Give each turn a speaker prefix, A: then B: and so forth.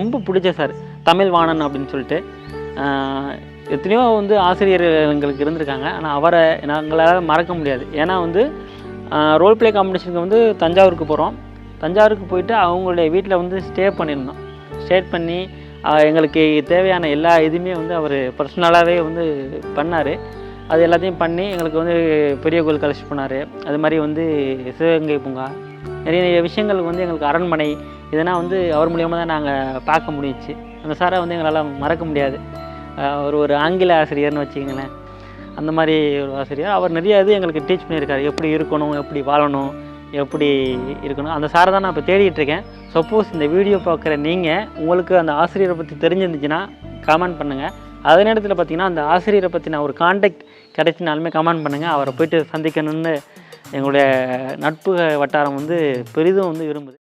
A: ரொம்ப பிடிச்ச சார் தமிழ் வாணன் அப்படின்னு சொல்லிட்டு. எத்தனையோ வந்து ஆசிரியர் எங்களுக்கு இருந்திருக்காங்க. ஆனால் அவரை நாங்களால் மறக்க முடியாது. ஏன்னா வந்து ரோல் ப்ளே காம்படிஷனுக்கு வந்து தஞ்சாவூருக்கு போகிறோம். தஞ்சாவூருக்கு போயிட்டு அவங்களுடைய வீட்டில் வந்து ஸ்டே பண்ணியிருந்தோம். ஸ்டே பண்ணி எங்களுக்கு தேவையான எல்லா இதுவுமே வந்து அவர் பர்சனலாகவே வந்து பண்ணார். அது எல்லாத்தையும் பண்ணி எங்களுக்கு வந்து பெரிய கோயில் கலெக்ட் பண்ணார். அது மாதிரி வந்து சிவகங்கை பூங்கா, நிறைய விஷயங்கள் வந்து எங்களுக்கு அரண்மனை இதெல்லாம் வந்து அவர் மூலியமாக தான் நாங்கள் பார்க்க முடிஞ்சிச்சு. அந்த சாரை வந்து எங்களால் மறக்க முடியாது. ஒரு ஆங்கில ஆசிரியர்னு வச்சுக்கங்களேன். அந்த மாதிரி ஒரு ஆசிரியர். அவர் நிறைய இது எங்களுக்கு டீச் பண்ணியிருக்காரு. எப்படி இருக்கணும், எப்படி வாழணும், எப்படி இருக்கணும். அந்த சாரை தான் நான் இப்போ தேடிட்டுருக்கேன். சப்போஸ் இந்த வீடியோ பார்க்குற நீங்கள் உங்களுக்கு அந்த ஆசிரியரை பற்றி தெரிஞ்சிருந்துச்சுன்னா கமெண்ட் பண்ணுங்கள். அதே நேரத்தில் பார்த்திங்கன்னா அந்த ஆசிரியரை பற்றி நான் ஒரு கான்டாக்ட் கிடைச்சினாலுமே கமெண்ட் பண்ணுங்கள். அவரை போய்ட்டு சந்திக்கணும்னு எங்களுடைய நட்பு வட்டாரம் வந்து பெரிதும் வந்து விரும்புது.